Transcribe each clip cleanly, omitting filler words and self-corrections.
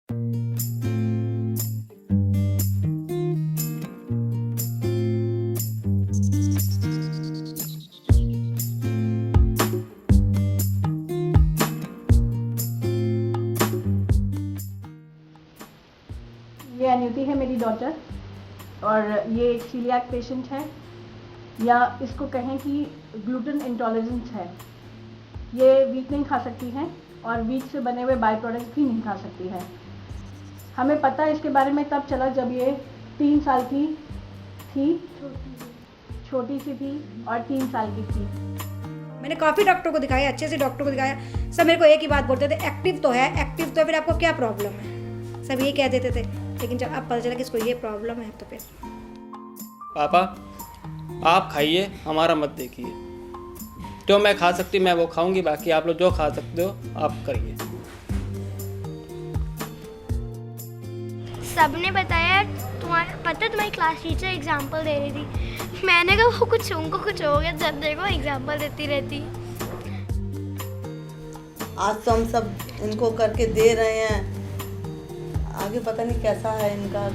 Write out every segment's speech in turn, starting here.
ये अनुति है मेरी डॉटर, और ये एक सीलियाक पेशेंट है, या इसको कहें कि ग्लूटेन इंटॉलरेंस है। ये वीट नहीं खा सकती हैं और वीट से बने हुए बाय प्रोडक्ट्स भी नहीं खा सकती है। हमें पता इसके बारे में तब चला जब ये 3 साल की थी, छोटी सी थी और 3 साल की थी। मैंने काफ़ी डॉक्टर को दिखाया, अच्छे से डॉक्टर को दिखाया, सब मेरे को एक ही बात बोलते थे, एक्टिव तो है, एक्टिव तो है, फिर आपको क्या प्रॉब्लम है, सब ये कह देते थे। लेकिन जब अब पता चला कि इसको ये प्रॉब्लम है तो फिर पापा आप खाइए, हमारा मत देखिए। जो मैं खा सकती मैं वो खाऊंगी, बाकी आप लोग जो खा सकते हो आप करिए। सबने बताया, तुम्हारी क्लास टीचर एग्जाम्पल दे रही थी। मैंने कहा वो कुछ उनको कुछ हो गया, जब देखो एग्जाम्पल देती रहती। आज तो हम सब इनको करके दे रहे हैं, आगे पता नहीं कैसा है इनका,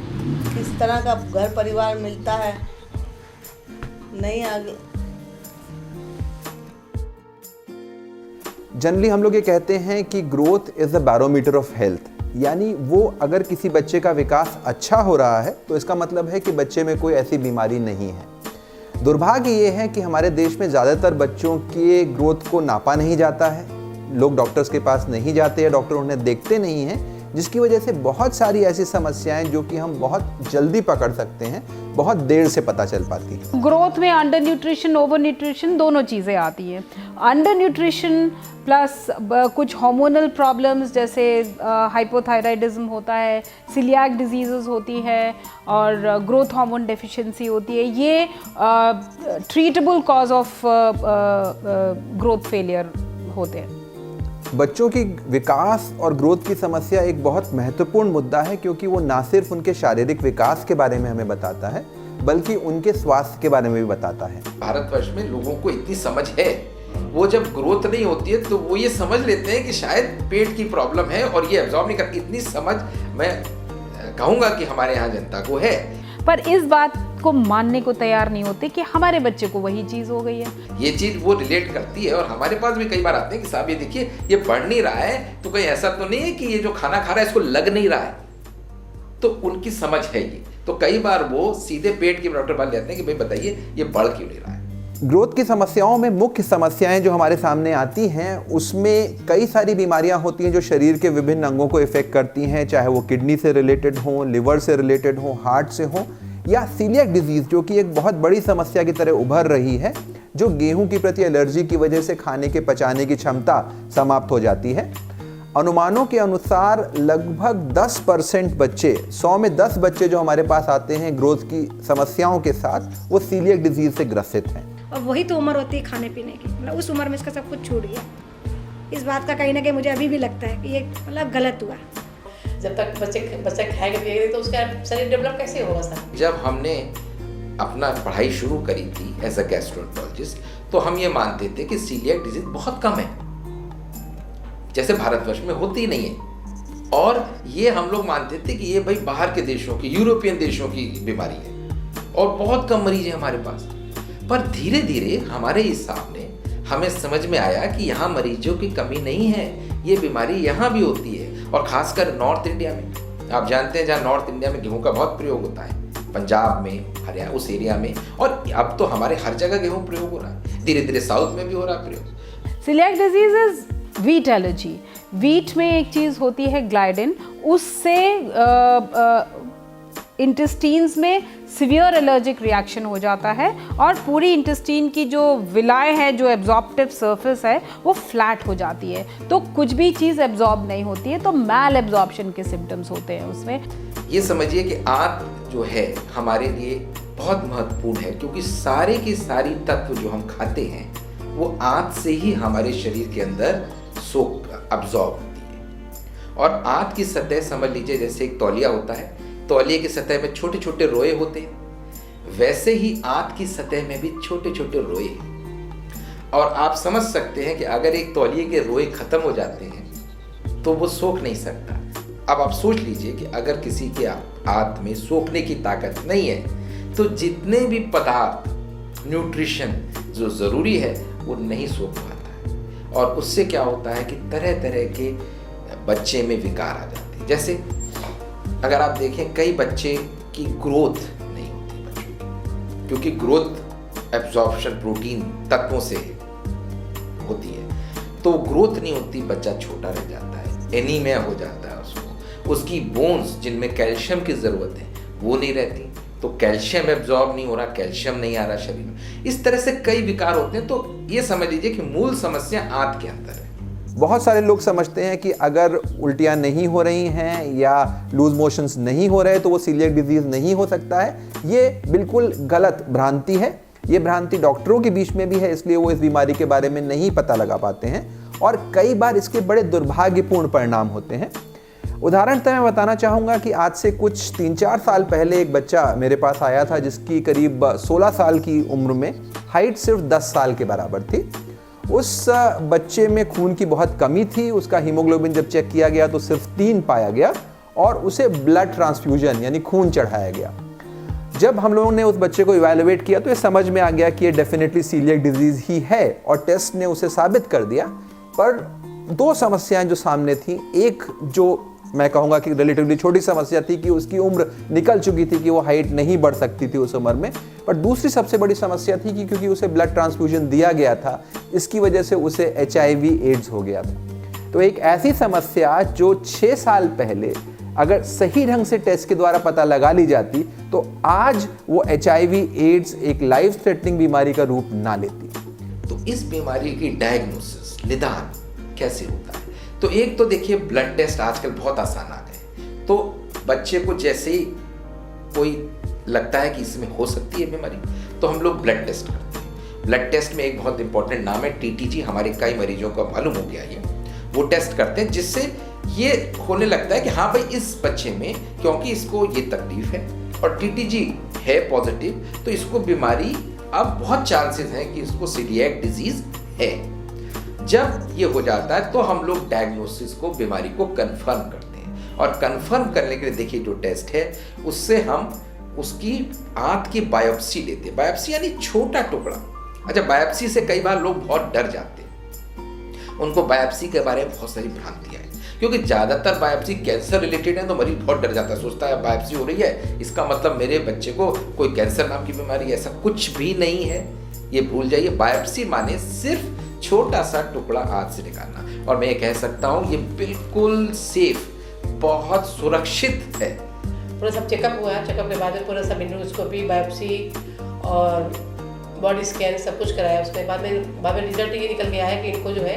किस तरह का घर परिवार मिलता है, नहीं आगे। जनरली हम लोग ये कहते हैं कि growth is the barometer of health, यानी वो अगर किसी बच्चे का विकास अच्छा हो रहा है तो इसका मतलब है कि बच्चे में कोई ऐसी बीमारी नहीं है। दुर्भाग्य ये है कि हमारे देश में ज़्यादातर बच्चों के ग्रोथ को नापा नहीं जाता है, लोग डॉक्टर्स के पास नहीं जाते हैं, डॉक्टर उन्हें देखते नहीं हैं, जिसकी वजह से बहुत सारी ऐसी समस्याएं जो कि हम बहुत जल्दी पकड़ सकते हैं, बहुत देर से पता चल पाती है। ग्रोथ में अंडर न्यूट्रिशन, ओवर न्यूट्रिशन दोनों चीज़ें आती हैं। अंडर न्यूट्रिशन प्लस कुछ हार्मोनल प्रॉब्लम्स जैसे हाइपोथायराइडिज्म होता है, सीलियाक डिजीज़ेस होती है और ग्रोथ हार्मोन डेफिशिएंसी होती है, ये treatable cause of growth failure होते हैं। बच्चों की विकास और ग्रोथ की समस्या एक बहुत महत्वपूर्ण मुद्दा है, क्योंकि वो ना सिर्फ उनके शारीरिक विकास के बारे में हमें बताता है बल्कि उनके स्वास्थ्य के बारे में भी बताता है। भारतवर्ष में लोगों को इतनी समझ है, वो जब ग्रोथ नहीं होती है तो वो ये समझ लेते हैं कि शायद पेट की प्रॉब्लम है और ये एब्जॉर्ब नहीं करती। इतनी समझ मैं कहूँगा कि हमारे यहाँ जनता को है, पर इस बात को मानने को तैयार नहीं होते कि हमारे बच्चे को वही चीज़ हो गई है। ये चीज़ वो रिलेट करती है और हमारे पास भी कई बार आते हैं कि साहब ये देखिए ये बढ़ नहीं रहा है, तो कहीं ऐसा तो नहीं है कि ये जो खाना खा रहा है इसको लग नहीं रहा है, तो उनकी समझ है ये। तो कई बार वो सीधे पेट के डॉक्टर पास लेते हैं कि भाई बताइए ये बढ़ क्यों नहीं रहा है। ग्रोथ की समस्याओं में मुख्य समस्याएं जो हमारे सामने आती हैं उसमें कई सारी बीमारियां होती हैं जो शरीर के विभिन्न अंगों को इफेक्ट करती हैं, चाहे वो किडनी से रिलेटेड हो, लिवर से रिलेटेड हो, हार्ट से हो, या सीलियाक डिजीज़ जो कि एक बहुत बड़ी समस्या की तरह उभर रही है, जो गेहूं के प्रति एलर्जी की वजह से खाने के पचाने की क्षमता समाप्त हो जाती है। अनुमानों के अनुसार लगभग 10% बच्चे, 100 में 10 बच्चे जो हमारे पास आते हैं ग्रोथ की समस्याओं के साथ, वो सीलियाक डिजीज़ से ग्रसित हैं। और वही तो उम्र होती है खाने पीने की, मतलब उस उम्र में इसका सब कुछ छूट गया। इस बात का कहीं ना कहीं मुझे अभी भी लगता है कि ये मतलब गलत हुआ। जब तक बच्चा खाएगा पिएगा तो उसका शरीर डेवलप कैसे होगा सर? जब हमने अपना पढ़ाई शुरू करी थी एज अ गैस्ट्रोएंटरोलॉजिस्ट, तो हम ये मानते थे कि सीलियाक डिजीज बहुत कम है, जैसे भारतवर्ष में होती नहीं है, और ये हम लोग मानते थे कि ये भाई बाहर के देशों की, यूरोपियन देशों की बीमारी है और बहुत कम मरीज है हमारे पास। पर धीरे धीरे हमारे इस सामने हमें समझ में आया कि यहाँ मरीजों की कमी नहीं है, ये बीमारी यहाँ भी होती है, और खासकर नॉर्थ इंडिया में। आप जानते हैं जहाँ नॉर्थ इंडिया में गेहूं का बहुत प्रयोग होता है, पंजाब में, हरियाणा, उस एरिया में, और अब तो हमारे हर जगह गेहूं प्रयोग हो रहा है, धीरे धीरे साउथ में भी हो रहा है प्रयोग। Celiac disease is wheat allergy. Wheat में एक चीज़ होती है ग्लाइडिन, उससे इंटेस्टीन्स में सीवियर एलर्जिक रिएक्शन हो जाता है और पूरी इंटेस्टीन की जो विलाय है, जो एब्जॉर्प्टिव सरफेस है, वो फ्लैट हो जाती है, तो कुछ भी चीज़ एब्जॉर्ब नहीं होती है, तो मैल एब्जॉर्प्शन के सिम्टम्स होते हैं उसमें। ये समझिए कि आंत जो है हमारे लिए बहुत महत्वपूर्ण है, क्योंकि सारे की सारी तत्व जो हम खाते हैं वो आंत से ही हमारे शरीर के अंदर सोख अब्जॉर्ब होती है। और आंत की सतह समझ लीजिए जैसे एक तौलिया होता है, तौलिए की सतह में छोटे छोटे रोए होते हैं, वैसे ही आंत की सतह में भी छोटे छोटे रोए हैं। और आप समझ सकते हैं कि अगर एक तौलिए के रोए खत्म हो जाते हैं तो वो सोख नहीं सकता, अब आप सोच लीजिए कि अगर किसी के हाथ में सोखने की ताकत नहीं है तो जितने भी पदार्थ, न्यूट्रिशन जो ज़रूरी है वो नहीं सोख पाता है, और उससे क्या होता है कि तरह तरह के बच्चे में विकार आ जाते हैं। जैसे अगर आप देखें, कई बच्चे की ग्रोथ नहीं होती बच्चों की, क्योंकि ग्रोथ एब्जॉर्प्शन प्रोटीन तत्वों से होती है, तो ग्रोथ नहीं होती, बच्चा छोटा रह जाता है, एनीमिया हो जाता है उसकी बोन्स जिनमें कैल्शियम की ज़रूरत है वो नहीं रहती, तो कैल्शियम एब्जॉर्ब नहीं हो रहा, कैल्शियम नहीं आ रहा शरीर में। इस तरह से कई विकार होते हैं। तो ये समझ लीजिए कि मूल समस्या आंत के अंदर है। बहुत सारे लोग समझते हैं कि अगर उल्टियाँ नहीं हो रही हैं या लूज मोशंस नहीं हो रहे तो वो सीलिएक डिजीज़ नहीं हो सकता है। ये बिल्कुल गलत भ्रांति है। ये भ्रांति डॉक्टरों के बीच में भी है, इसलिए वो इस बीमारी के बारे में नहीं पता लगा पाते हैं और कई बार इसके बड़े दुर्भाग्यपूर्ण परिणाम होते हैं। उदाहरणतः मैं बताना चाहूँगा कि आज से कुछ 3-4 साल पहले एक बच्चा मेरे पास आया था जिसकी करीब 16 साल की उम्र में हाइट सिर्फ 10 साल के बराबर थी। उस बच्चे में खून की बहुत कमी थी। उसका हीमोग्लोबिन जब चेक किया गया तो सिर्फ 3 पाया गया और उसे ब्लड ट्रांसफ्यूजन यानी खून चढ़ाया गया। जब हम लोगों ने उस बच्चे को इवैल्यूएट किया तो ये समझ में आ गया कि ये डेफिनेटली सीलिएक डिजीज़ ही है और टेस्ट ने उसे साबित कर दिया। पर 2 समस्याएं जो सामने थी, एक जो मैं कहूँगा कि रिलेटिवली छोटी समस्या थी कि उसकी उम्र निकल चुकी थी कि वो हाइट नहीं बढ़ सकती थी उस उम्र में, पर दूसरी सबसे बड़ी समस्या थी कि क्योंकि उसे ब्लड ट्रांसफ्यूजन दिया गया था, इसकी वजह से उसे HIV एड्स हो गया था। तो एक ऐसी समस्या जो 6 साल पहले अगर सही ढंग से टेस्ट के द्वारा पता लगा ली जाती तो आज वो HIV एड्स एक लाइफ थ्रेटनिंग बीमारी का रूप ना लेती। तो इस बीमारी की डायग्नोसिस, निदान कैसे होता है? तो एक तो देखिए, ब्लड टेस्ट आजकल बहुत आसान आ गए। तो बच्चे को जैसे ही कोई लगता है कि इसमें हो सकती है बीमारी तो हम लोग ब्लड टेस्ट करते हैं। ब्लड टेस्ट में एक बहुत इंपॉर्टेंट नाम है TTG, हमारे कई मरीजों को मालूम हो गया ये। वो टेस्ट करते हैं जिससे ये होने लगता है कि हाँ भाई, इस बच्चे में क्योंकि इसको ये तकलीफ है और TTG है पॉजिटिव, तो इसको बीमारी, अब बहुत चांसेस हैं कि इसको सीलिएक डिजीज है। जब ये हो जाता है तो हम लोग डायग्नोसिस को, बीमारी को कंफर्म करते हैं और कंफर्म करने के लिए देखिए जो टेस्ट है उससे हम उसकी आंत की बायोप्सी लेते हैं। बायोप्सी यानी छोटा टुकड़ा। अच्छा, बायोप्सी से कई बार लोग बहुत डर जाते हैं, उनको बायोप्सी के बारे में बहुत सारी भ्रांतियाँ हैं, क्योंकि ज़्यादातर बायोप्सी कैंसर रिलेटेड है तो मरीज बहुत डर जाता है, सोचता है बायोप्सी हो रही है इसका मतलब मेरे बच्चे को कोई कैंसर नाम की बीमारी है। ऐसा कुछ भी नहीं है, ये भूल जाइए। बायोप्सी माने सिर्फ छोटा सा टुकड़ा हाथ से निकालना, और मैं ये कह सकता हूँ ये बिल्कुल सेफ, बहुत सुरक्षित है। पूरा सब चेकअप हुआ, चेकअप के बाद में पूरा सब एंडोस्कोपी, बायोप्सी और बॉडी स्कैन सब कुछ कराया। उसके बाद में रिजल्ट ये निकल गया है कि इनको जो है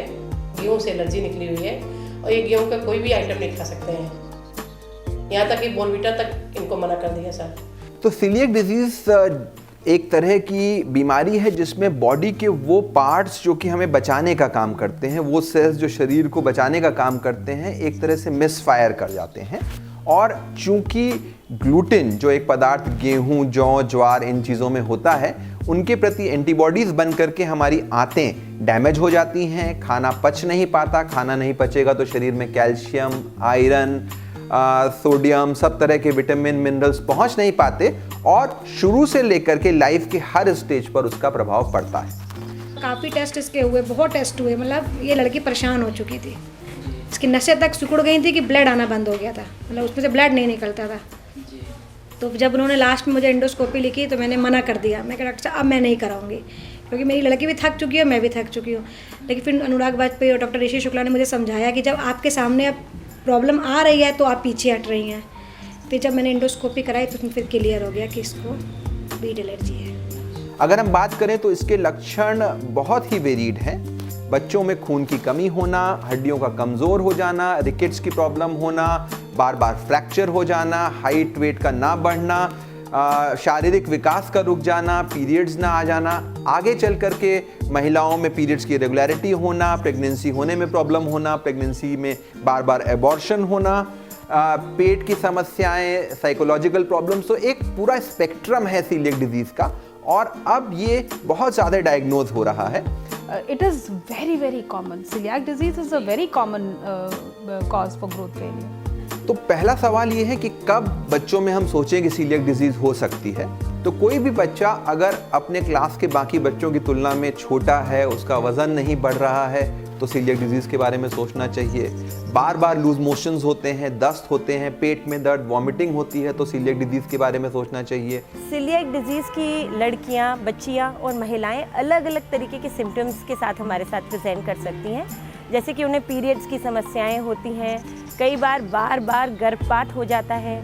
गेहूँ से एलर्जी निकली हुई है और ये गेहूँ का कोई भी आइटम नहीं खा सकते हैं। यहाँ तक कि बोर्नवीटा तक इनको मना कर दिया सर। तो सीलिएक डिजीज़ एक तरह की बीमारी है जिसमें बॉडी के वो पार्ट्स जो कि हमें बचाने का काम करते हैं, वो सेल्स जो शरीर को बचाने का काम करते हैं, एक तरह से मिसफायर कर जाते हैं। और चूंकि ग्लूटेन जो एक पदार्थ गेहूं, जौ, ज्वार इन चीज़ों में होता है, उनके प्रति एंटीबॉडीज़ बन करके हमारी आंतें डैमेज हो जाती हैं, खाना पच नहीं पाता। खाना नहीं पचेगा तो शरीर में कैल्शियम, आयरन, सोडियम, सब तरह के विटामिन, मिनरल्स पहुंच नहीं पाते और शुरू से लेकर के लाइफ के हर स्टेज पर उसका प्रभाव पड़ता है। काफ़ी टेस्ट इसके हुए, बहुत टेस्ट हुए, मतलब ये लड़की परेशान हो चुकी थी। इसकी नसें तक सिकुड़ गई थी कि ब्लड आना बंद हो गया था, मतलब उसमें से ब्लड नहीं निकलता था। तो जब उन्होंने लास्ट में मुझे एंडोस्कोपी लिखी तो मैंने मना कर दिया। मैं कहा डॉक्टर साहब अब मैं नहीं कराऊंगी, क्योंकि मेरी लड़की भी थक चुकी है, मैं भी थक चुकी हूँ। लेकिन फिर अनुराग वाजपेयी और डॉक्टर ऋषि शुक्ला ने मुझे समझाया कि जब आपके सामने अब प्रॉब्लम आ रही है तो आप पीछे हट रही हैं। फिर जब मैंने एंडोस्कोपी कराई तो फिर क्लियर हो गया कि इसको बीट एलर्जी है। अगर हम बात करें तो इसके लक्षण बहुत ही वेरिड हैं। बच्चों में खून की कमी होना, हड्डियों का कमज़ोर हो जाना, रिकेट्स की प्रॉब्लम होना, बार बार फ्रैक्चर हो जाना, हाइट वेट का ना बढ़ना, शारीरिक विकास का रुक जाना, पीरियड्स ना आ जाना, आगे चल कर के महिलाओं में पीरियड्स की रेगुलरिटी होना, प्रेगनेंसी होने में प्रॉब्लम होना, प्रेगनेंसी में बार बार एबॉर्शन होना, पेट की समस्याएं, साइकोलॉजिकल प्रॉब्लम्स। तो एक पूरा स्पेक्ट्रम है सीलिएक डिजीज़ का और अब ये बहुत ज़्यादा डायग्नोज हो रहा है। It is very, very common. Celiac disease is a very common cause for growth failure. तो पहला सवाल ये है कि कब बच्चों में हम सोचें कि सीलिएक डिजीज़ हो सकती है। तो कोई भी बच्चा अगर अपने क्लास के बाकी बच्चों की तुलना में छोटा है, उसका वज़न नहीं बढ़ रहा है, तो सीलिएक डिजीज़ के बारे में सोचना चाहिए। बार बार लूज मोशंस होते हैं, दस्त होते हैं, पेट में दर्द, वॉमिटिंग होती है, तो सीलिएक डिजीज़ के बारे में सोचना चाहिए। सीलिएक डिजीज़ की लड़कियां, बच्चियां और महिलाएं अलग अलग तरीके के सिम्टम्स के साथ हमारे साथ प्रेजेंट कर सकती हैं। जैसे कि उन्हें पीरियड्स की समस्याएं होती हैं, कई बार बार गर्भपात हो जाता है,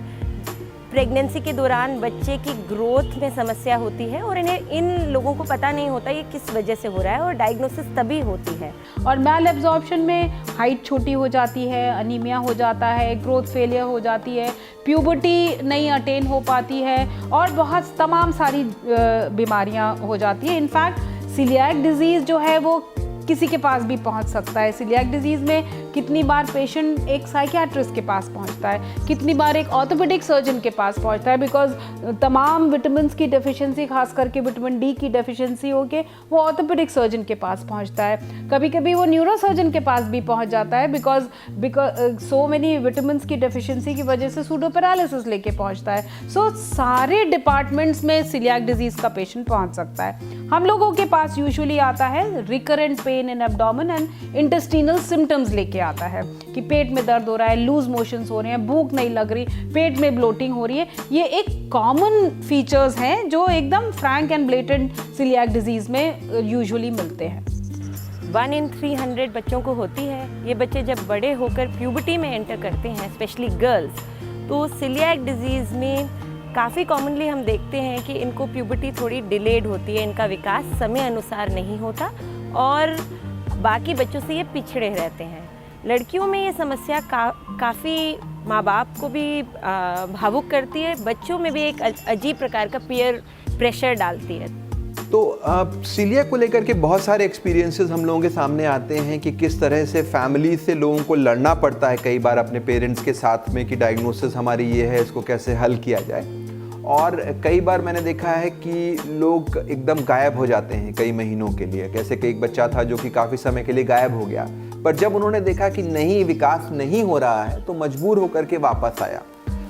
प्रेगनेंसी के दौरान बच्चे की ग्रोथ में समस्या होती है और इन लोगों को पता नहीं होता ये किस वजह से हो रहा है और डायग्नोसिस तभी होती है। और मैल एब्जॉर्प्शन में हाइट छोटी हो जाती है, अनीमिया हो जाता है, ग्रोथ फेलियर हो जाती है, प्यूबर्टी नहीं अटेन हो पाती है और बहुत तमाम सारी बीमारियां हो जाती है। इनफैक्ट सीलियाक डिजीज़ जो है वो किसी के पास भी पहुंच सकता है। सीलियाक डिजीज़ में कितनी बार पेशेंट एक साइकियाट्रिस्ट के पास पहुंचता है, कितनी बार एक ऑर्थोपेडिक सर्जन के पास पहुंचता है, बिकॉज तमाम विटामिन की डेफिशिएंसी, खास करके विटामिन डी की डेफिशिएंसी होके वो ऑर्थोपेडिक सर्जन के पास पहुंचता है। कभी कभी वो न्यूरो सर्जन के पास भी पहुंच जाता है, बिकॉज सो मेनी विटामिन की डेफिशिएंसी की वजह से सूडो पैरालिसिस लेके पहुंचता है। सो सारे डिपार्टमेंट्स में सीलियाक डिजीज़ का पेशेंट पहुंच सकता है। हम लोगों के पास यूजुअली आता है recurrent pain in abdomen and intestinal symptoms लेके आता है कि पेट में दर्द हो रहा है, लूज मोशंस हो रहे हैं, भूख नहीं लग रही, पेट में ब्लोटिंग हो रही है। ये एक कॉमन फीचर्स हैं जो एकदम frank and blatant celiac disease में यूजुअली मिलते हैं। 1 in 300 बच्चों को होती है। ये बच्चे जब बड़े होकर प्यूबर्टी में एंटर करते हैं, स्पेशली गर्ल्स, तो सीलियाक डिजीज़ में काफ़ी कॉमनली हम देखते हैं कि इनको प्यूबर्टी थोड़ी डिलेड होती है, इनका विकास समय अनुसार नहीं होता और बाकी बच्चों से ये पिछड़े रहते हैं। लड़कियों में ये समस्या काफ़ी माँ बाप को भी भावुक करती है, बच्चों में भी एक अजीब प्रकार का पीयर प्रेशर डालती है। तो सीलियाक को लेकर के बहुत सारे एक्सपीरियंसेस हम लोगों के सामने आते हैं कि किस तरह से फैमिली से लोगों को लड़ना पड़ता है कई बार अपने पेरेंट्स के साथ में कि डायग्नोसिस हमारी ये है, इसको कैसे हल किया जाए। और कई बार मैंने देखा है कि लोग एकदम गायब हो जाते हैं कई महीनों के लिए। जैसे कि एक बच्चा था जो कि काफ़ी समय के लिए गायब हो गया, पर जब उन्होंने देखा कि नहीं, विकास नहीं हो रहा है, तो मजबूर होकर के वापस आया।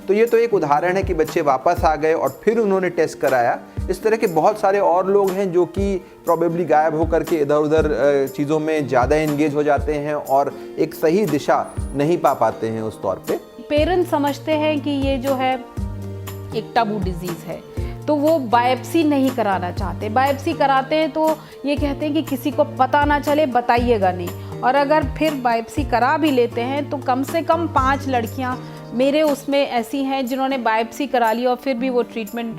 तो ये तो एक उदाहरण है कि बच्चे वापस आ गए और फिर उन्होंने टेस्ट कराया। इस तरह के बहुत सारे और लोग हैं जो कि प्रॉबेबली गायब होकर के इधर उधर चीज़ों में ज़्यादा एंगेज हो जाते हैं और एक सही दिशा नहीं पा पाते हैं उस तौर पे। पेरेंट्स समझते हैं कि ये जो है एक टबू डिजीज़ है, तो वो बायोप्सी नहीं कराना चाहते। बायोप्सी कराते हैं तो ये कहते हैं कि किसी को पता ना चले, बताइएगा नहीं। और अगर फिर बायोप्सी करा भी लेते हैं तो कम से कम 5 लड़कियां मेरे उसमें ऐसी हैं जिन्होंने बायोप्सी करा ली और फिर भी वो ट्रीटमेंट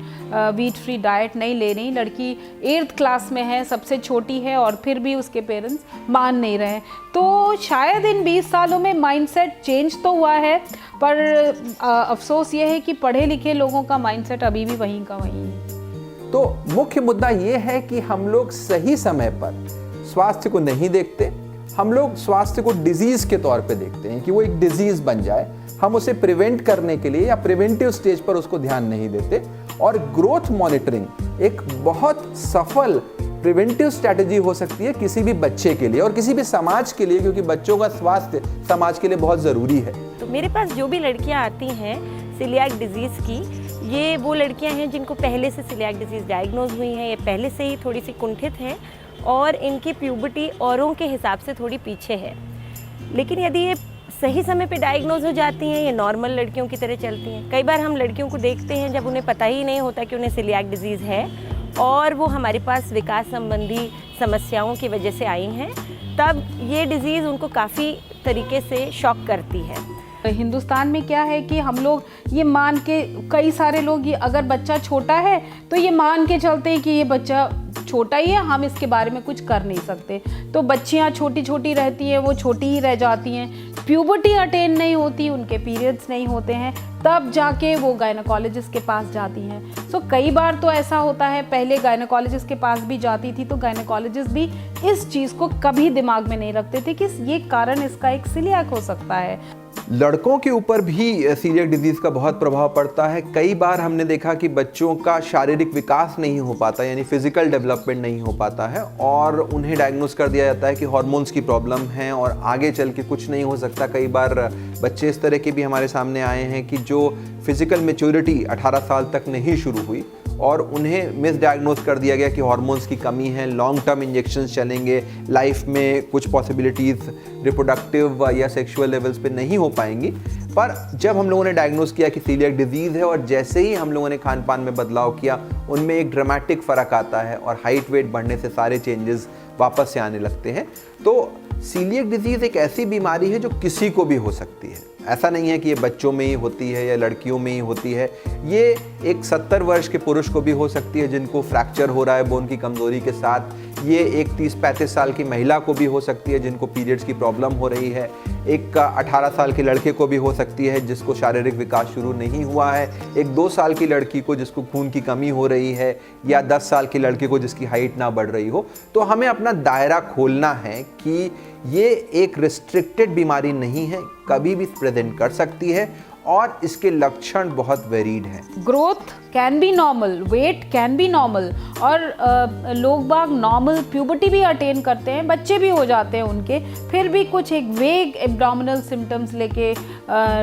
वीट फ्री डाइट नहीं ले रही। लड़की 8th क्लास में है, सबसे छोटी है, और फिर भी उसके पेरेंट्स मान नहीं रहे। तो शायद इन 20 सालों में माइंडसेट चेंज तो हुआ है, पर अफसोस ये है कि पढ़े लिखे लोगों का माइंडसेट अभी भी वहीं का वहीं है। तो मुख्य मुद्दा ये है कि हम लोग सही समय पर स्वास्थ्य को नहीं देखते। हम लोग स्वास्थ्य को डिजीज़ के तौर पे देखते हैं कि वो एक डिजीज़ बन जाए। हम उसे प्रिवेंट करने के लिए या प्रिवेंटिव स्टेज पर उसको ध्यान नहीं देते। और ग्रोथ मॉनिटरिंग एक बहुत सफल प्रिवेंटिव स्ट्रैटेजी हो सकती है किसी भी बच्चे के लिए और किसी भी समाज के लिए, क्योंकि बच्चों का स्वास्थ्य समाज के लिए बहुत ज़रूरी है। तो मेरे पास जो भी लड़कियां आती हैं सीलियाक डिजीज़ की, ये वो लड़कियां हैं जिनको पहले से सीलियाक डिजीज़ डायग्नोज हुई हैं, ये पहले से ही थोड़ी सी कुंठित हैं और इनकी प्यूबर्टी औरों के हिसाब से थोड़ी पीछे है। लेकिन यदि ये सही समय पे डायग्नोज हो जाती हैं, ये नॉर्मल लड़कियों की तरह चलती हैं। कई बार हम लड़कियों को देखते हैं जब उन्हें पता ही नहीं होता कि उन्हें सीलियाक डिजीज़ है और वो हमारे पास विकास संबंधी समस्याओं की वजह से आई हैं, तब ये डिज़ीज़ उनको काफ़ी तरीके से शॉक करती है। हिंदुस्तान में क्या है कि हम लोग ये मान के, कई सारे लोग ये, अगर बच्चा छोटा है तो ये मान के चलते हैं कि ये बच्चा छोटा ही है, हम इसके बारे में कुछ कर नहीं सकते। तो बच्चियाँ छोटी छोटी रहती हैं, वो छोटी ही रह जाती हैं, प्यूबर्टी अटेन नहीं होती, उनके पीरियड्स नहीं होते हैं, तब जाके वो गायनेकोलॉजिस्ट के पास जाती हैं। सो कई बार तो ऐसा होता है, पहले गायनेकोलॉजिस्ट के पास भी जाती थी तो गायनेकोलॉजिस्ट भी इस चीज़ को कभी दिमाग में नहीं रखते थे कि ये कारण इसका एक सीलियाक हो सकता है। लड़कों के ऊपर भी सीलिएक डिजीज़ का बहुत प्रभाव पड़ता है। कई बार हमने देखा कि बच्चों का शारीरिक विकास नहीं हो पाता, यानी फिजिकल डेवलपमेंट नहीं हो पाता है, और उन्हें डायग्नोस कर दिया जाता है कि हार्मोन्स की प्रॉब्लम है और आगे चल के कुछ नहीं हो सकता। कई बार बच्चे इस तरह के भी हमारे सामने आए हैं कि जो फिजिकल मैच्योरिटी 18 साल तक नहीं शुरू हुई और उन्हें मिसडायग्नोस कर दिया गया कि हार्मोन्स की कमी है, लॉन्ग टर्म इंजेक्शंस चलेंगे, लाइफ में कुछ पॉसिबिलिटीज़ रिप्रोडक्टिव या सेक्सुअल लेवल्स पे नहीं हो पाएंगी। पर जब हम लोगों ने डायग्नोस किया कि सीलिएक डिजीज़ है और जैसे ही हम लोगों ने खान पान में बदलाव किया, उनमें एक ड्रामेटिक फ़र्क आता है और हाइट वेट बढ़ने से सारे चेंजेस वापस से आने लगते हैं। तो सीलिएक डिजीज़ एक ऐसी बीमारी है जो किसी को भी हो सकती है। ऐसा नहीं है कि ये बच्चों में ही होती है या लड़कियों में ही होती है। ये एक 70 वर्ष के पुरुष को भी हो सकती है जिनको फ्रैक्चर हो रहा है बोन की कमज़ोरी के साथ। ये एक 30-35 साल की महिला को भी हो सकती है जिनको पीरियड्स की प्रॉब्लम हो रही है। एक 18 साल के लड़के को भी हो सकती है जिसको शारीरिक विकास शुरू नहीं हुआ है। एक 2 साल की लड़की को जिसको खून की कमी हो रही है, या 10 साल के लड़के को जिसकी हाइट ना बढ़ रही हो। तो हमें अपना दायरा खोलना है कि ये एक रिस्ट्रिक्टेड बीमारी नहीं है, कभी भी प्रेजेंट कर सकती है और इसके लक्षण बहुत वेरीड हैं। Growth can be normal, weight can be normal, और लोग बाग नॉर्मल प्यूबर्टी भी अटेन करते हैं, बच्चे भी हो जाते हैं उनके, फिर भी कुछ एक वेग एब्डोमिनल सिम्टम्स लेके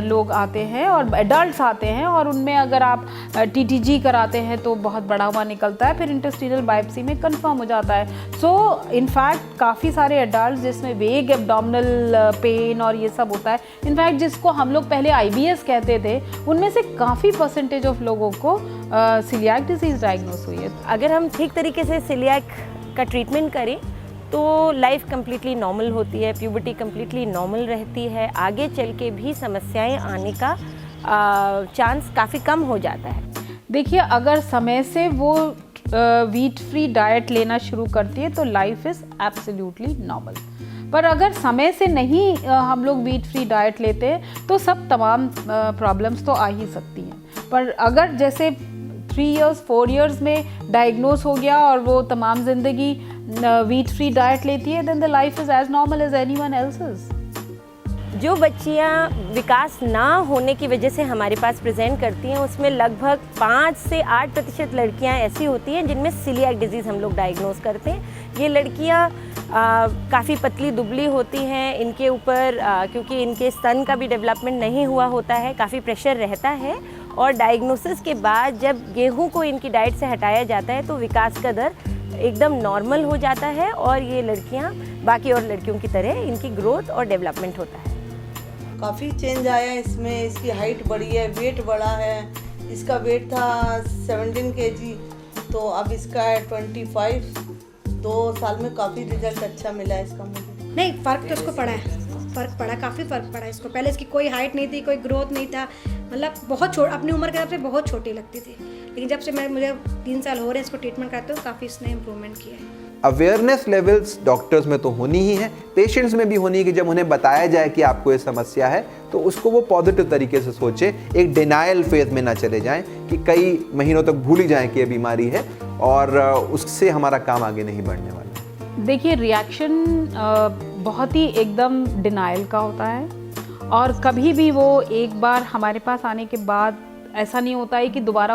लोग आते हैं और एडल्ट्स आते हैं, और उनमें अगर आप टीटीजी कराते हैं तो बहुत बड़ा हुआ निकलता है, फिर इंटेस्टिनल बायोप्सी में कंफर्म हो जाता है। सो इनफैक्ट काफ़ी सारे एडल्ट्स जिसमें वेग एब्डोमिनल पेन और ये सब होता है, इनफैक्ट जिसको हम लोग पहले IBS कहते थे, उनमें से काफ़ी परसेंटेज ऑफ लोगों को सीलिएक डिजीज़ डायग्नोस हुई है। अगर हम ठीक तरीके से सीलिएक का ट्रीटमेंट करें तो लाइफ कम्प्लीटली नॉर्मल होती है, प्यूबर्टी कम्प्लीटली नॉर्मल रहती है, आगे चल के भी समस्याएं आने का चांस काफ़ी कम हो जाता है। देखिए, अगर समय से वो वीट फ्री डाइट लेना शुरू करती है तो लाइफ इज़ एब्सोल्युटली नॉर्मल। पर अगर समय से नहीं हम लोग वीट फ्री डाइट लेते हैं तो सब तमाम प्रॉब्लम्स तो आ ही सकती हैं। पर अगर जैसे 3 इयर्स 4 इयर्स में डायग्नोस हो गया और वो तमाम ज़िंदगी वीट फ्री डाइट लेती है, then the life is as normal as anyone else's. जो बच्चियाँ विकास ना होने की वजह से हमारे पास प्रेजेंट करती हैं, उसमें लगभग 5 से 8% लड़कियाँ ऐसी होती हैं जिनमें सीलिएक डिजीज़ हम लोग डायग्नोस करते हैं। ये लड़कियाँ काफ़ी पतली दुबली होती हैं, इनके ऊपर क्योंकि इनके स्तन का भी डेवलपमेंट नहीं हुआ होता है, काफ़ी प्रेशर रहता है, और डायग्नोसिस के बाद जब गेहूं को इनकी डाइट से हटाया जाता है तो विकास का दर एकदम नॉर्मल हो जाता है और ये लड़कियां बाकी और लड़कियों की तरह इनकी ग्रोथ और डेवलपमेंट होता है। काफ़ी चेंज आया है इसमें, इसकी हाइट बढ़ी है, वेट बढ़ा है। इसका वेट था 17 kg, तो अब इसका है 25। 2 साल में काफ़ी रिजल्ट अच्छा मिला है इसका मुझे। नहीं, फ़र्क तो इसको पड़ा है, फ़र्क पड़ा, काफ़ी फ़र्क पड़ा इसको। पहले इसकी कोई हाइट नहीं थी, कोई ग्रोथ नहीं था, मतलब बहुत अपनी उम्र के हिसाब से बहुत छोटी लगती थी, लेकिन जब से मुझे 3 साल हो रहे हैं इसको ट्रीटमेंट करते हो, काफ़ी इसने इम्प्रूवमेंट किया है। अवेयरनेस लेवल्स डॉक्टर्स में तो होनी ही है, पेशेंट्स में भी होनी है कि जब उन्हें बताया जाए कि आपको ये समस्या है तो उसको वो पॉजिटिव तरीके से सोचें, एक डिनायल फेज में ना चले जाएं कि कई महीनों तक भूल ही जाएं कि ये बीमारी है और उससे हमारा काम आगे नहीं बढ़ने वाला। देखिए, रिएक्शन बहुत ही एकदम डिनायल का होता है, और कभी भी वो एक बार हमारे पास आने के बाद ऐसा नहीं होता है कि दोबारा